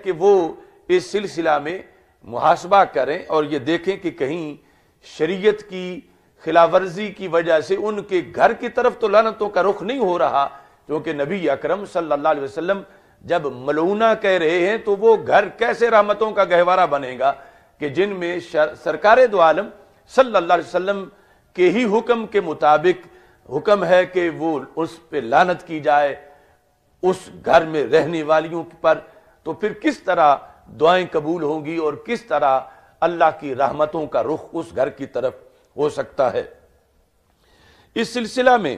کہ وہ اس سلسلہ میں محاسبہ کریں اور یہ دیکھیں کہ کہیں شریعت کی خلاف ورزی کی وجہ سے ان کے گھر کی طرف تو لعنتوں کا رخ نہیں ہو رہا، کیونکہ نبی اکرم صلی اللہ علیہ وسلم جب ملعونہ کہہ رہے ہیں تو وہ گھر کیسے رحمتوں کا گہوارہ بنے گا کہ جن میں سرکار دو عالم صلی اللہ علیہ وسلم کے ہی حکم کے مطابق حکم ہے کہ وہ اس پہ لعنت کی جائے اس گھر میں رہنے والیوں پر، تو پھر کس طرح دعائیں قبول ہوں گی اور کس طرح اللہ کی رحمتوں کا رخ اس گھر کی طرف ہو سکتا ہے۔ اس سلسلہ میں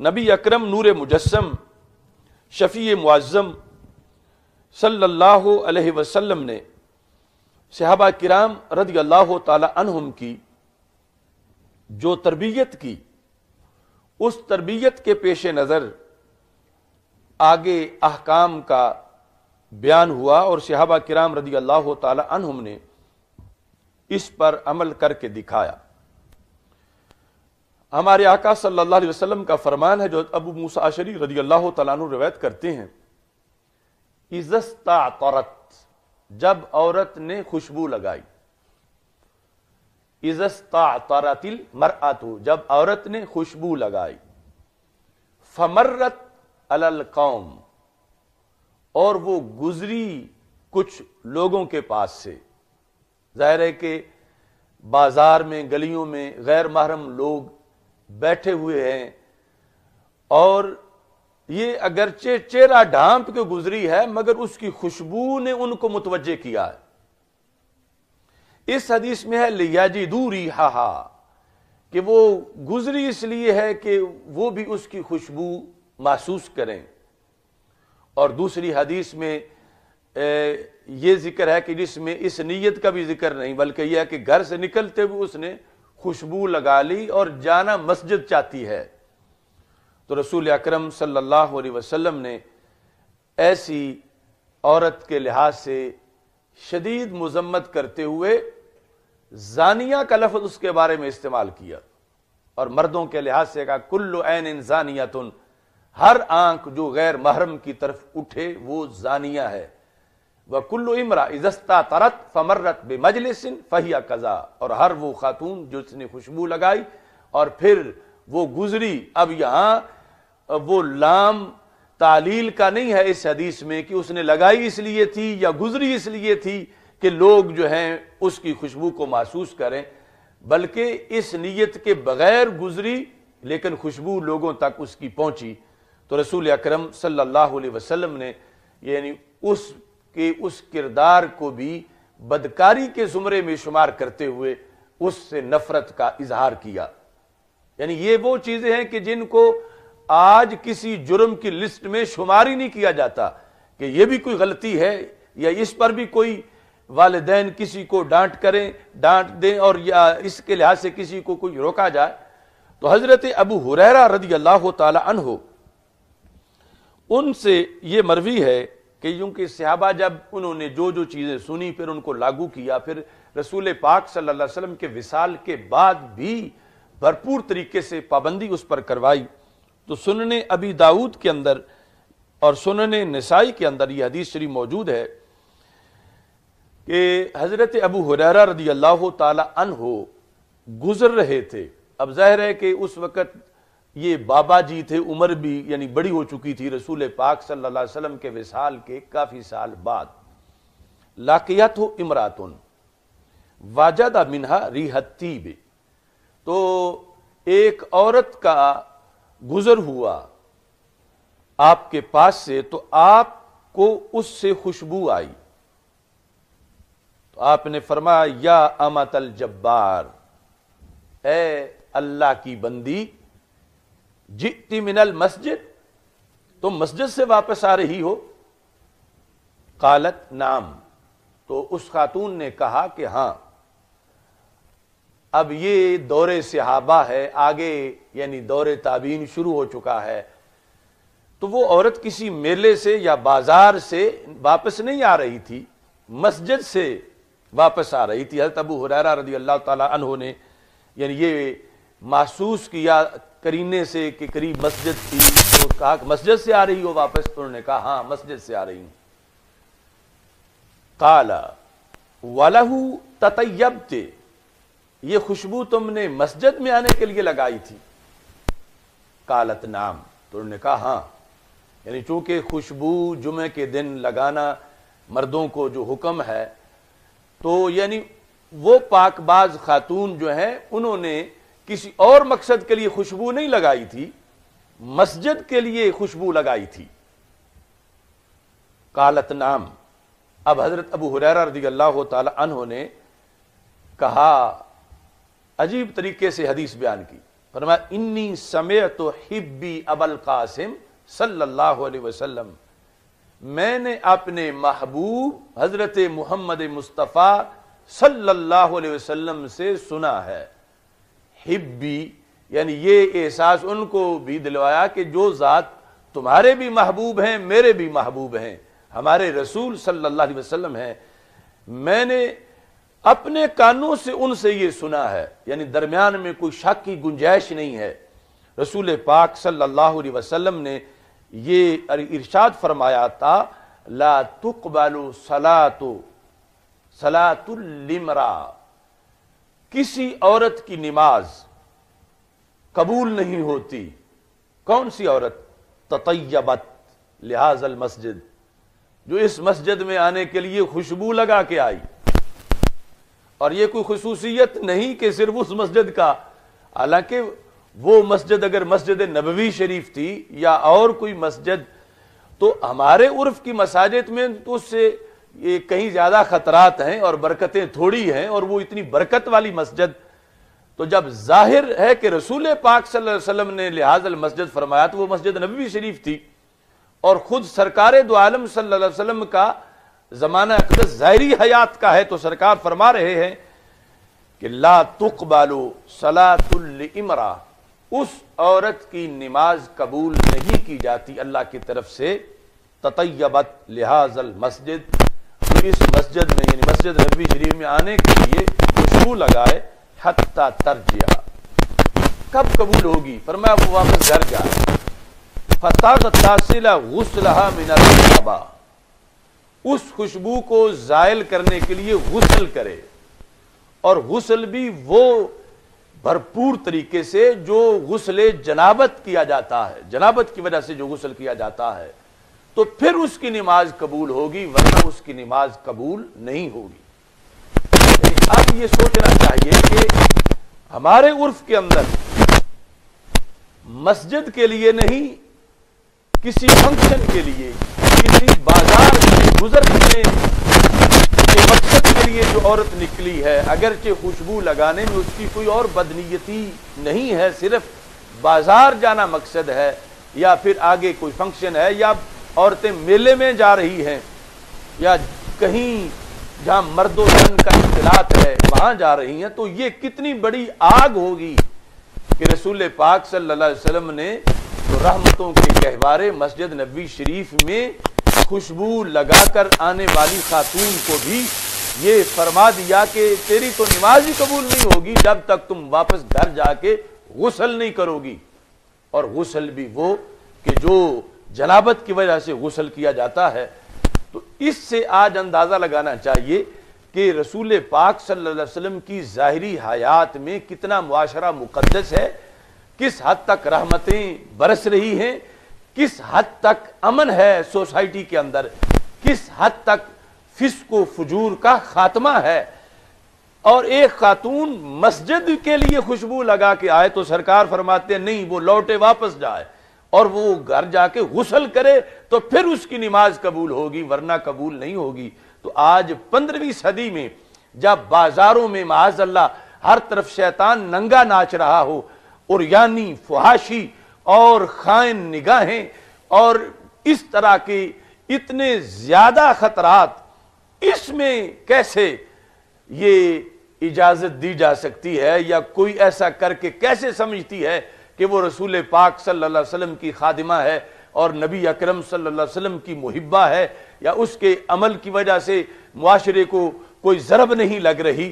نبی اکرم نور مجسم شفیع معظم صلی اللہ علیہ وسلم نے صحابہ کرام رضی اللہ تعالی عنہم کی جو تربیت کی، اس تربیت کے پیش نظر آگے احکام کا بیان ہوا اور صحابہ کرام رضی اللہ تعالی عنہم نے اس پر عمل کر کے دکھایا۔ ہمارے آقا صلی اللہ علیہ وسلم کا فرمان ہے جو ابو موسیٰ اشعری رضی اللہ تعالیٰ عنہ روایت کرتے ہیں، اذا استعطرت، جب عورت نے خوشبو لگائی، اذا استعطرت المرأة، جب عورت نے خوشبو لگائی، فمرت علی القوم، اور وہ گزری کچھ لوگوں کے پاس سے، ظاہر ہے کہ بازار میں گلیوں میں غیر محرم لوگ بیٹھے ہوئے ہیں اور یہ اگرچہ چہرہ ڈھانپ کے گزری ہے مگر اس کی خوشبو نے ان کو متوجہ کیا ہے۔ اس حدیث میں ہے لیجدوا ریحھا، کہ وہ گزری اس لیے ہے کہ وہ بھی اس کی خوشبو محسوس کریں، اور دوسری حدیث میں یہ ذکر ہے کہ جس میں اس نیت کا بھی ذکر نہیں بلکہ یہ ہے کہ گھر سے نکلتے ہوئے اس نے خوشبو لگا لی اور جانا مسجد چاہتی ہے، تو رسول اکرم صلی اللہ علیہ وسلم نے ایسی عورت کے لحاظ سے شدید مذمت کرتے ہوئے زانیہ کا لفظ اس کے بارے میں استعمال کیا، اور مردوں کے لحاظ سے کہا کل عین زانیۃ، ہر آنکھ جو غیر محرم کی طرف اٹھے وہ زانیہ ہے، وَكُلُّ امرأة اذا استعطرت فمرت بمجلس فہی کذا، اور ہر وہ خاتون جو اس نے خوشبو لگائی اور پھر وہ گزری۔ اب یہاں وہ لام تعلیل کا نہیں ہے اس حدیث میں کہ اس نے لگائی اس لیے تھی یا گزری اس لیے تھی کہ لوگ جو ہیں اس کی خوشبو کو محسوس کریں، بلکہ اس نیت کے بغیر گزری لیکن خوشبو لوگوں تک اس کی پہنچی، تو رسول اکرم صلی اللہ علیہ وسلم نے یعنی اس کردار کو بھی بدکاری کے زمرے میں شمار کرتے ہوئے اس سے نفرت کا اظہار کیا۔ یعنی یہ وہ چیزیں ہیں کہ جن کو آج کسی جرم کی لسٹ میں شمار ہی نہیں کیا جاتا کہ یہ بھی کوئی غلطی ہے یا اس پر بھی کوئی والدین کسی کو ڈانٹ دیں اور یا اس کے لحاظ سے کسی کو کوئی روکا جائے۔ تو حضرت ابو ہریرہ رضی اللہ تعالی عنہ ان سے یہ مروی ہے کہ کیونکہ صحابہ جب انہوں نے جو چیزیں سنی پھر ان کو لاگو کیا، پھر رسول پاک صلی اللہ علیہ وسلم کے وصال کے بعد بھی بھرپور طریقے سے پابندی اس پر کروائی، تو سنن ابی داؤد کے اندر اور سنن نسائی کے اندر یہ حدیث شریف موجود ہے کہ حضرت ابو ہریرہ رضی اللہ تعالی عنہ گزر رہے تھے۔ اب ظاہر ہے کہ اس وقت یہ بابا جی تھے، عمر بھی یعنی بڑی ہو چکی تھی رسول پاک صلی اللہ علیہ وسلم کے وصال کے کافی سال بعد۔ لاقیتہ امرأۃ وجد منہا ریح الطیب، تو ایک عورت کا گزر ہوا آپ کے پاس سے تو آپ کو اس سے خوشبو آئی، تو آپ نے فرمایا یا امۃ الجبار، اے اللہ کی بندی، جئتی من المسجد، تم مسجد سے واپس آ رہی ہو؟ قالت نعم، تو اس خاتون نے کہا کہ ہاں۔ اب یہ دور صحابہ ہے، آگے یعنی دور تابعین شروع ہو چکا ہے، تو وہ عورت کسی میلے سے یا بازار سے واپس نہیں آ رہی تھی، مسجد سے واپس آ رہی تھی۔ حضرت ابو ہریرہ رضی اللہ تعالی عنہ نے یعنی یہ محسوس کیا قرینے سے کہ قریب مسجد تھی، تو کہا کہ مسجد سے آ رہی ہو واپس؟ تو انہوں نے کہا ہاں مسجد سے آ رہی ہوں۔ قال وَلَهُ تَطَيَّبْتِ، یہ خوشبو تم نے مسجد میں آنے کے لیے لگائی تھی؟ قالت نعم، تو انہوں نے کہا ہاں، یعنی چونکہ خوشبو جمعے کے دن لگانا مردوں کو جو حکم ہے، تو یعنی وہ پاک باز خاتون جو ہیں انہوں نے کسی اور مقصد کے لیے خوشبو نہیں لگائی تھی، مسجد کے لیے خوشبو لگائی تھی۔ قالت نعم، اب حضرت ابو ہریرہ رضی اللہ تعالی عنہ نے کہا، عجیب طریقے سے حدیث بیان کی، فرمایا انی سمعت حبی ابا القاسم صلی اللہ علیہ وسلم، میں نے اپنے محبوب حضرت محمد مصطفیٰ صلی اللہ علیہ وسلم سے سنا ہے۔ حبی یعنی یہ احساس ان کو بھی دلوایا کہ جو ذات تمہارے بھی محبوب ہیں میرے بھی محبوب ہیں، ہمارے رسول صلی اللہ علیہ وسلم ہیں، میں نے اپنے کانوں سے ان سے یہ سنا ہے، یعنی درمیان میں کوئی شک کی گنجائش نہیں ہے۔ رسول پاک صلی اللہ علیہ وسلم نے یہ ارشاد فرمایا تھا، لا تقبل صلاۃ الامرأ، کسی عورت کی نماز قبول نہیں ہوتی۔ کون سی عورت؟ تطیبت لہذا المسجد، جو اس مسجد میں آنے کے لیے خوشبو لگا کے آئی۔ اور یہ کوئی خصوصیت نہیں کہ صرف اس مسجد کا، حالانکہ وہ مسجد اگر مسجد نبوی شریف تھی یا اور کوئی مسجد، تو ہمارے عرف کی مساجد میں تو اس سے یہ کہیں زیادہ خطرات ہیں اور برکتیں تھوڑی ہیں، اور وہ اتنی برکت والی مسجد، تو جب ظاہر ہے کہ رسول پاک صلی اللہ علیہ وسلم نے لحاظ المسجد فرمایا تو وہ مسجد نبوی شریف تھی، اور خود سرکار دو عالم صلی اللہ علیہ وسلم کا زمانہ اقدس ظاہری حیات کا ہے، تو سرکار فرما رہے ہیں کہ لا تقبل صلاۃ الامرأ، اس عورت کی نماز قبول نہیں کی جاتی اللہ کی طرف سے، تطیبت لہذا المسجد، تو اس مسجد میں یعنی مسجد نبوی شریف میں آنے کے لیے خوشبو لگائے، حتی ترجع، کب قبول ہوگی؟ فرمایا وہ واپس گھر جائے، فتغتسل غسلها من الجنابہ، اس خوشبو کو زائل کرنے کے لیے غسل کرے، اور غسل بھی وہ بھرپور طریقے سے جو غسل جنابت کیا جاتا ہے، جنابت کی وجہ سے جو غسل کیا جاتا ہے، تو پھر اس کی نماز قبول ہوگی، ورنہ اس کی نماز قبول نہیں ہوگی۔ اب یہ سوچنا چاہیے کہ ہمارے عرف کے اندر مسجد کے لیے نہیں، کسی فنکشن کے لیے، کسی بازار سے گزرنے کے مقصد کے لیے جو عورت نکلی ہے، اگرچہ خوشبو لگانے میں اس کی کوئی اور بدنیتی نہیں ہے، صرف بازار جانا مقصد ہے، یا پھر آگے کوئی فنکشن ہے، یا عورتیں میلے میں جا رہی ہیں، یا کہیں جہاں مرد و زن کا اختلاط ہے وہاں جا رہی ہیں، تو یہ کتنی بڑی آگ ہوگی کہ رسول پاک صلی اللہ علیہ وسلم نے تو رحمتوں کے گہوارے مسجد نبوی شریف میں خوشبو لگا کر آنے والی خاتون کو بھی یہ فرما دیا کہ تیری تو نماز ہی قبول نہیں ہوگی جب تک تم واپس گھر جا کے غسل نہیں کرو گی، اور غسل بھی وہ کہ جو جنابت کی وجہ سے غسل کیا جاتا ہے۔ تو اس سے آج اندازہ لگانا چاہیے کہ رسول پاک صلی اللہ علیہ وسلم کی ظاہری حیات میں کتنا معاشرہ مقدس ہے، کس حد تک رحمتیں برس رہی ہیں، کس حد تک امن ہے سوسائٹی کے اندر، کس حد تک فسق و فجور کا خاتمہ ہے۔ اور ایک خاتون مسجد کے لیے خوشبو لگا کے آئے تو سرکار فرماتے ہیں نہیں، وہ لوٹے واپس جائے اور وہ گھر جا کے غسل کرے تو پھر اس کی نماز قبول ہوگی، ورنہ قبول نہیں ہوگی۔ تو آج 15ویں صدی میں جب بازاروں میں معاذ اللہ ہر طرف شیطان ننگا ناچ رہا ہو، اور یعنی فحاشی اور خائن نگاہیں اور اس طرح کے اتنے زیادہ خطرات، اس میں کیسے یہ اجازت دی جا سکتی ہے، یا کوئی ایسا کر کے کیسے سمجھتی ہے کہ وہ رسول پاک صلی اللہ علیہ وسلم کی خادمہ ہے اور نبی اکرم صلی اللہ علیہ وسلم کی محبہ ہے، یا اس کے عمل کی وجہ سے معاشرے کو کوئی ضرب نہیں لگ رہی۔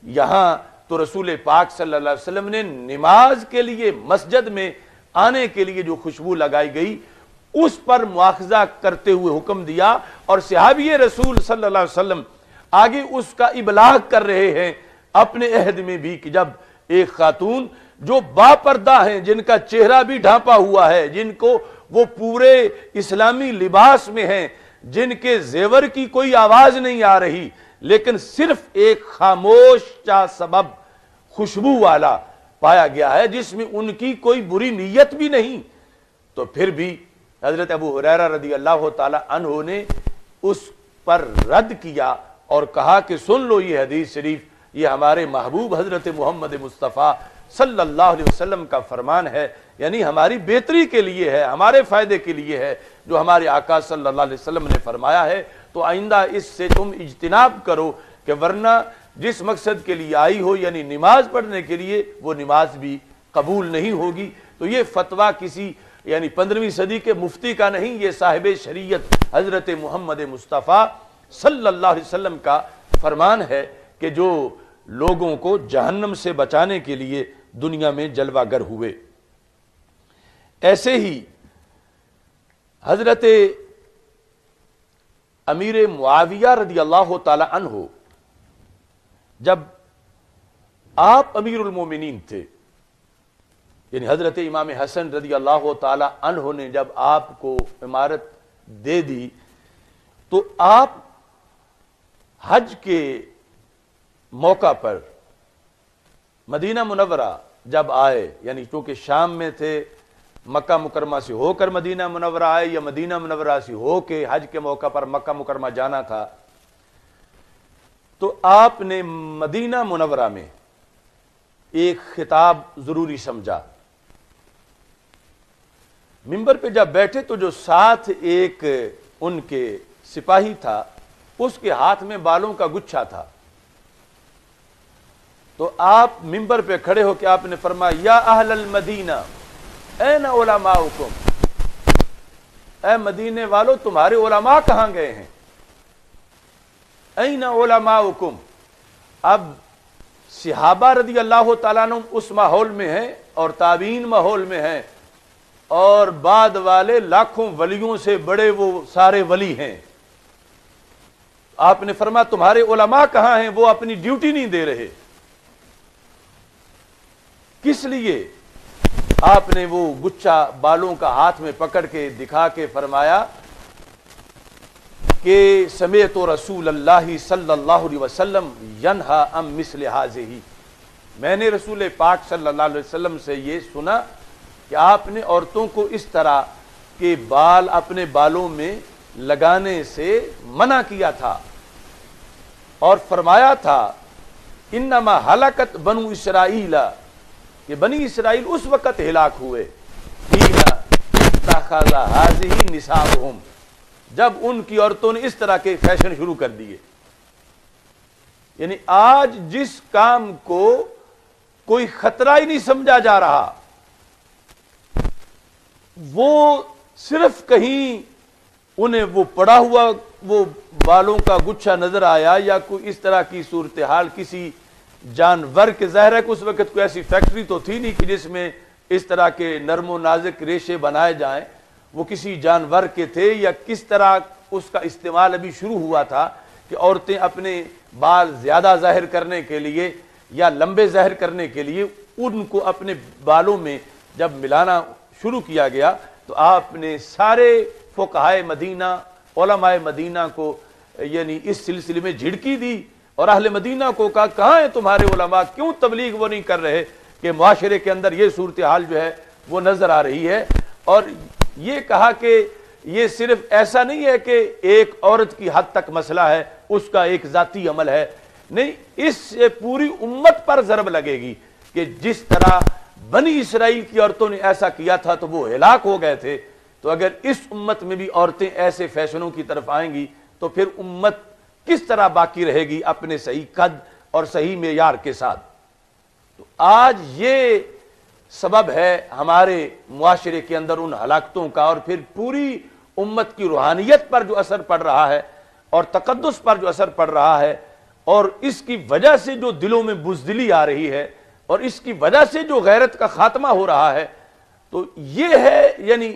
یہاں تو رسول پاک صلی اللہ علیہ وسلم نے نماز کے لیے مسجد میں آنے کے لیے جو خوشبو لگائی گئی، اس پر مواخذہ کرتے ہوئے حکم دیا، اور صحابی رسول صلی اللہ علیہ وسلم آگے اس کا ابلاغ کر رہے ہیں اپنے عہد میں بھی کہ جب ایک خاتون جو باپردہ ہیں، جن کا چہرہ بھی ڈھانپا ہوا ہے، جن کو وہ پورے اسلامی لباس میں ہیں، جن کے زیور کی کوئی آواز نہیں آ رہی، لیکن صرف ایک خاموش چا سبب خوشبو والا پایا گیا ہے جس میں ان کی کوئی بری نیت بھی نہیں، تو پھر بھی حضرت ابو ہریرہ رضی اللہ تعالی عنہ نے اس پر رد کیا اور کہا کہ سن لو یہ حدیث شریف، یہ ہمارے محبوب حضرت محمد مصطفیٰ صلی اللہ علیہ وسلم کا فرمان ہے، یعنی ہماری بہتری کے لیے ہے، ہمارے فائدے کے لیے ہے جو ہمارے آقا صلی اللہ علیہ وسلم نے فرمایا ہے، تو آئندہ اس سے تم اجتناب کرو، کہ ورنہ جس مقصد کے لیے آئی ہو یعنی نماز پڑھنے کے لیے، وہ نماز بھی قبول نہیں ہوگی۔ تو یہ فتویٰ کسی یعنی 15ویں صدی کے مفتی کا نہیں، یہ صاحب شریعت حضرت محمد مصطفیٰ صلی اللہ علیہ وسلم کا فرمان ہے کہ جو لوگوں کو جہنم سے بچانے کے لیے دنیا میں جلوہ گر ہوئے۔ ایسے ہی حضرت امیر معاویہ رضی اللہ تعالی عنہ جب آپ امیر المومنین تھے، یعنی حضرت امام حسن رضی اللہ تعالی عنہ نے جب آپ کو امارت دے دی، تو آپ حج کے موقع پر مدینہ منورہ جب آئے، یعنی چونکہ شام میں تھے، مکہ مکرمہ سے ہو کر مدینہ منورہ آئے یا مدینہ منورہ سے ہو کے حج کے موقع پر مکہ مکرمہ جانا تھا، تو آپ نے مدینہ منورہ میں ایک خطاب ضروری سمجھا۔ منبر پہ جب بیٹھے تو جو ساتھ ایک ان کے سپاہی تھا، اس کے ہاتھ میں بالوں کا گچھا تھا، تو آپ منبر پہ کھڑے ہو کے آپ نے فرمایا یا اہل المدینہ این علماؤکم، اے مدینے والو تمہارے علماء کہاں گئے ہیں؟ این علماؤکم۔ اب صحابہ رضی اللہ تعالیٰ عنہ اس ماحول میں ہیں اور تابعین ماحول میں ہیں، اور بعد والے لاکھوں ولیوں سے بڑے وہ سارے ولی ہیں۔ آپ نے فرمایا تمہارے علماء کہاں ہیں؟ وہ اپنی ڈیوٹی نہیں دے رہے۔ کس لیے؟ آپ نے وہ گچھا بالوں کا ہاتھ میں پکڑ کے دکھا کے فرمایا کہ سمعت رسول اللہ صلی اللہ علیہ وسلم ینہا عن مثل ھذہ، میں نے رسول پاک صلی اللہ علیہ وسلم سے یہ سنا کہ آپ نے عورتوں کو اس طرح کے بال اپنے بالوں میں لگانے سے منع کیا تھا، اور فرمایا تھا انما ہلکت بنو اسرائیل، کہ بنی اسرائیل اس وقت ہلاک ہوئے حین اتخذ ھذہ نساؤہم، جب ان کی عورتوں نے اس طرح کے فیشن شروع کر دیے۔ یعنی آج جس کام کو کوئی خطرہ ہی نہیں سمجھا جا رہا، وہ صرف کہیں انہیں وہ پڑا ہوا وہ بالوں کا گچھا نظر آیا، یا کوئی اس طرح کی صورتحال کسی جانور کے، ظاہر ہے کہ اس وقت کوئی ایسی فیکٹری تو تھی نہیں کہ جس میں اس طرح کے نرم و نازک ریشے بنائے جائیں، وہ کسی جانور کے تھے، یا کس طرح اس کا استعمال ابھی شروع ہوا تھا کہ عورتیں اپنے بال زیادہ ظاہر کرنے کے لیے یا لمبے ظاہر کرنے کے لیے ان کو اپنے بالوں میں جب ملانا شروع کیا گیا، تو آپ نے سارے فقہائے مدینہ، علماء مدینہ کو یعنی اس سلسلے میں جھڑکی دی، اور اہل مدینہ کو کہا کہاں ہیں تمہارے علماء، کیوں تبلیغ وہ نہیں کر رہے کہ معاشرے کے اندر یہ صورتحال جو ہے وہ نظر آ رہی ہے۔ اور یہ کہا کہ یہ صرف ایسا نہیں ہے کہ ایک عورت کی حد تک مسئلہ ہے، اس کا ایک ذاتی عمل ہے، نہیں، اس سے پوری امت پر ضرب لگے گی کہ جس طرح بنی اسرائیل کی عورتوں نے ایسا کیا تھا تو وہ ہلاک ہو گئے تھے، تو اگر اس امت میں بھی عورتیں ایسے فیشنوں کی طرف آئیں گی تو پھر امت کس طرح باقی رہے گی اپنے صحیح قد اور صحیح معیار کے ساتھ۔ تو آج یہ سبب ہے ہمارے معاشرے کے اندر ان ہلاکتوں کا، اور پھر پوری امت کی روحانیت پر جو اثر پڑ رہا ہے اور تقدس پر جو اثر پڑ رہا ہے، اور اس کی وجہ سے جو دلوں میں بزدلی آ رہی ہے، اور اس کی وجہ سے جو غیرت کا خاتمہ ہو رہا ہے، تو یہ ہے یعنی